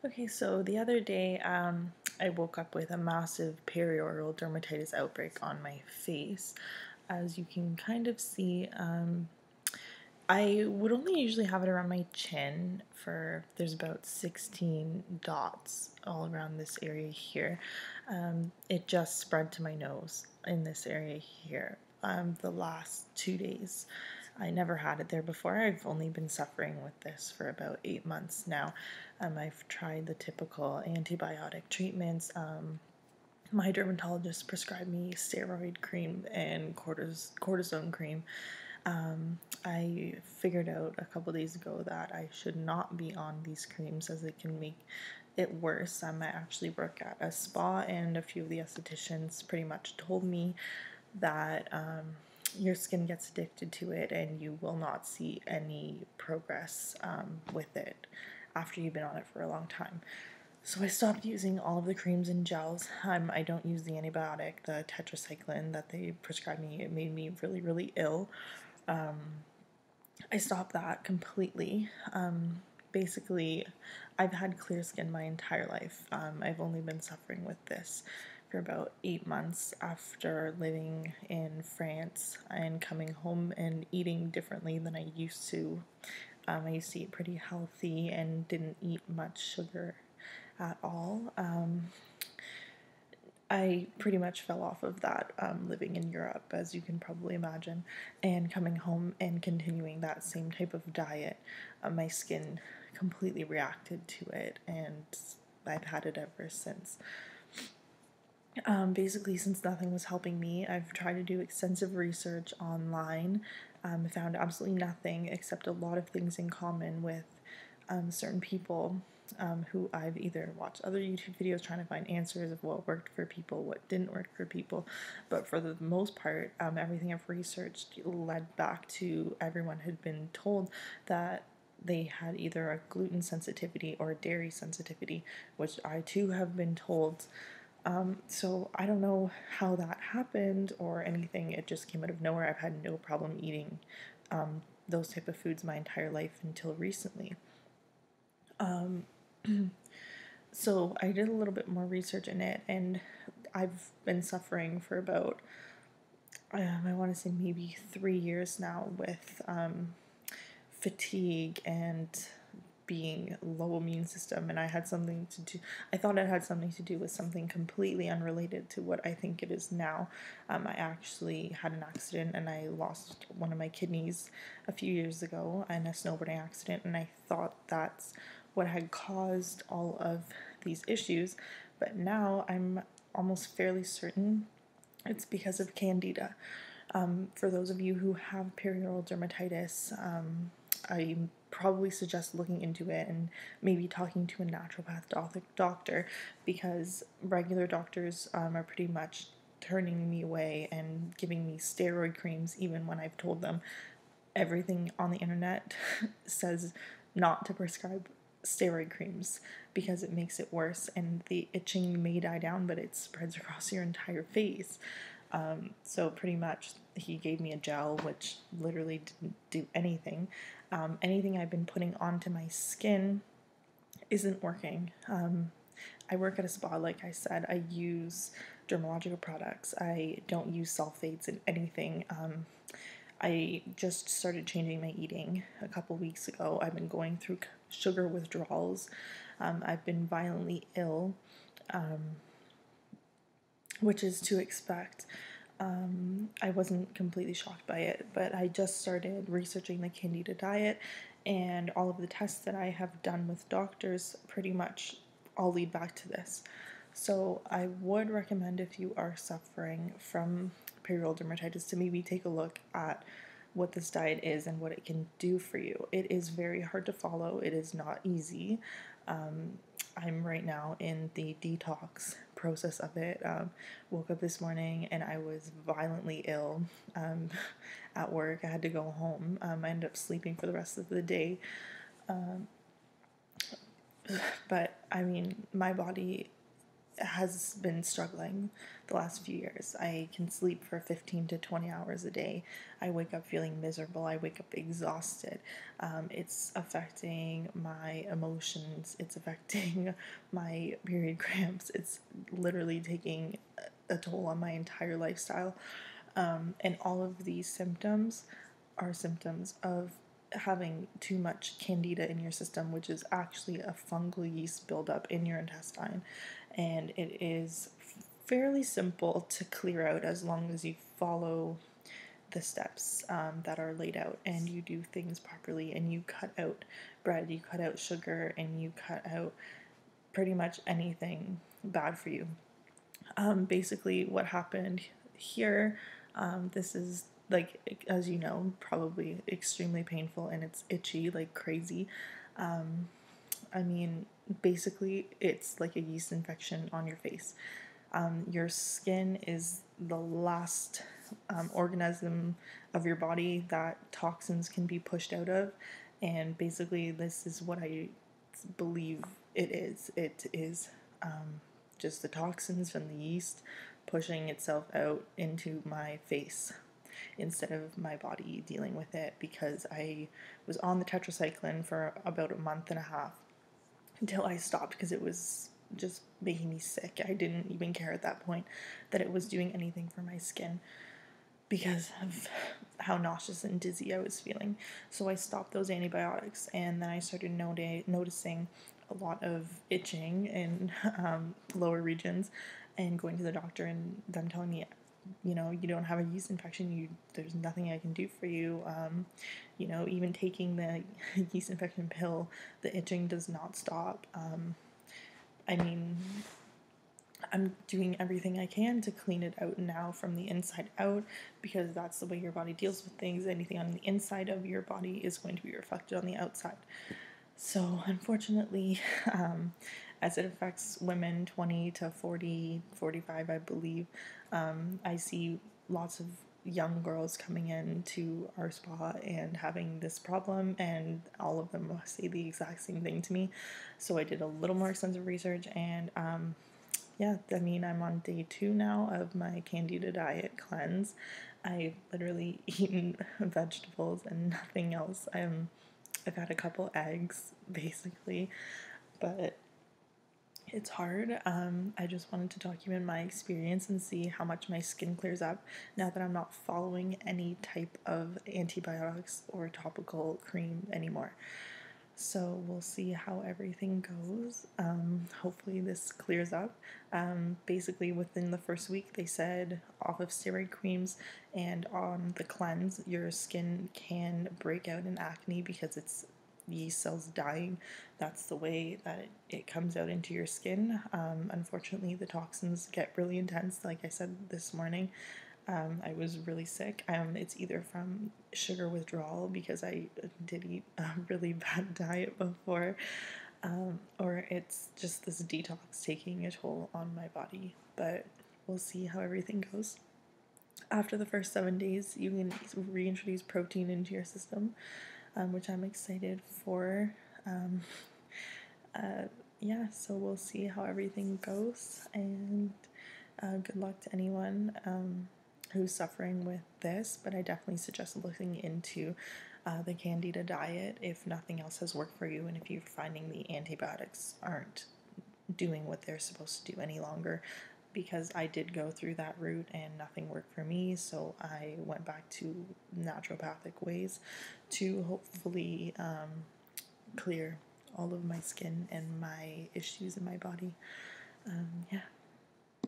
Okay, so the other day, I woke up with a massive perioral dermatitis outbreak on my face. As you can kind of see, I would only usually have it around my chin there's about 16 dots all around this area here. It just spread to my nose in this area here the last 2 days. I never had it there before. I've only been suffering with this for about 8 months now. I've tried the typical antibiotic treatments. My dermatologist prescribed me steroid cream and cortisone cream. I figured out a couple days ago that I should not be on these creams as it can make it worse. I actually work at a spa, and a few of the estheticians pretty much told me that your skin gets addicted to it and you will not see any progress with it after you've been on it for a long time. So I stopped using all of the creams and gels. I don't use the antibiotic, the tetracycline that they prescribed me. It made me really, really ill. I stopped that completely. Basically, I've had clear skin my entire life. I've only been suffering with this for about 8 months after living in France and coming home and eating differently than I used to. I used to eat pretty healthy and didn't eat much sugar at all. I pretty much fell off of that living in Europe, as you can probably imagine, and coming home and continuing that same type of diet. My skin completely reacted to it, and I've had it ever since. Basically, since nothing was helping me, I've tried to do extensive research online. I found absolutely nothing except a lot of things in common with certain people who I've either watched other YouTube videos trying to find answers of what worked for people, what didn't work for people, but for the most part, everything I've researched led back to everyone had been told that they had either a gluten sensitivity or a dairy sensitivity, which I too have been told. So I don't know how that happened or anything. It just came out of nowhere. I've had no problem eating those type of foods my entire life until recently. So I did a little bit more research in it, and I've been suffering for about, I want to say maybe 3 years now with fatigue and being low immune system, and I thought it had something to do with something completely unrelated to what I think it is now. I actually had an accident and I lost one of my kidneys a few years ago in a snowboarding accident, and I thought that's what had caused all of these issues, but now I'm almost fairly certain it's because of Candida. For those of you who have perioral dermatitis, I probably suggest looking into it and maybe talking to a naturopath doctor, because regular doctors are pretty much turning me away and giving me steroid creams even when I've told them everything on the internet says not to prescribe steroid creams because it makes it worse and the itching may die down, but it spreads across your entire face. So pretty much he gave me a gel which literally didn't do anything. Anything I've been putting onto my skin isn't working. I work at a spa, like I said. I use dermatological products. I don't use sulfates in anything. I just started changing my eating a couple weeks ago. I've been going through sugar withdrawals. I've been violently ill, which is to expect. I wasn't completely shocked by it, but I just started researching the Candida Diet, and all of the tests that I have done with doctors pretty much all lead back to this. So I would recommend, if you are suffering from perioral dermatitis, to maybe take a look at what this diet is and what it can do for you. It is very hard to follow. It is not easy. I'm right now in the detox process of it. Woke up this morning and I was violently ill at work. I had to go home. I ended up sleeping for the rest of the day. But I mean, my body has been struggling the last few years. I can sleep for 15 to 20 hours a day. I wake up feeling miserable. I wake up exhausted. It's affecting my emotions. It's affecting my period cramps. It's literally taking a toll on my entire lifestyle. And all of these symptoms are symptoms of having too much candida in your system, which is actually a fungal yeast buildup in your intestine. And it is fairly simple to clear out as long as you follow the steps that are laid out and you do things properly and you cut out bread, you cut out sugar, and you cut out pretty much anything bad for you. Basically, what happened here, this is, like, as you know, probably extremely painful and it's itchy like crazy. I mean, basically, it's like a yeast infection on your face. Your skin is the last organism of your body that toxins can be pushed out of, and basically, this is what I believe it is. It is just the toxins from the yeast pushing itself out into my face instead of my body dealing with it, because I was on the tetracycline for about a month and a half until I stopped because it was just making me sick. I didn't even care at that point that it was doing anything for my skin because of how nauseous and dizzy I was feeling. So I stopped those antibiotics, and then I started noticing a lot of itching in lower regions, and going to the doctor and them telling me, you know, you don't have a yeast infection, there's nothing I can do for you. You know, even taking the yeast infection pill, the itching does not stop. I mean, I'm doing everything I can to clean it out now from the inside out, because that's the way your body deals with things. Anything on the inside of your body is going to be reflected on the outside. So unfortunately, as it affects women 20 to 40, 45, I believe, I see lots of young girls coming in to our spa and having this problem, and all of them say the exact same thing to me. So I did a little more extensive research, and yeah, I mean, I'm on day 2 now of my Candida Diet cleanse. I've literally eaten vegetables and nothing else. I've had a couple eggs, basically, but it's hard. I just wanted to document my experience and see how much my skin clears up now that I'm not following any type of antibiotics or topical cream anymore. So we'll see how everything goes. Hopefully this clears up. Basically within the first week, they said off of steroid creams and on the cleanse, your skin can break out in acne because it's yeast cells dying. That's the way that it comes out into your skin. Unfortunately, the toxins get really intense, like I said this morning. I was really sick. It's either from sugar withdrawal, because I did eat a really bad diet before, or it's just this detox taking a toll on my body. But we'll see how everything goes. After the first 7 days, you can reintroduce protein into your system, which I'm excited for. Yeah, so we'll see how everything goes, and good luck to anyone who's suffering with this, but I definitely suggest looking into the Candida diet if nothing else has worked for you, and if you're finding the antibiotics aren't doing what they're supposed to do any longer, because I did go through that route and nothing worked for me, so I went back to naturopathic ways to hopefully clear all of my skin and my issues in my body. Yeah,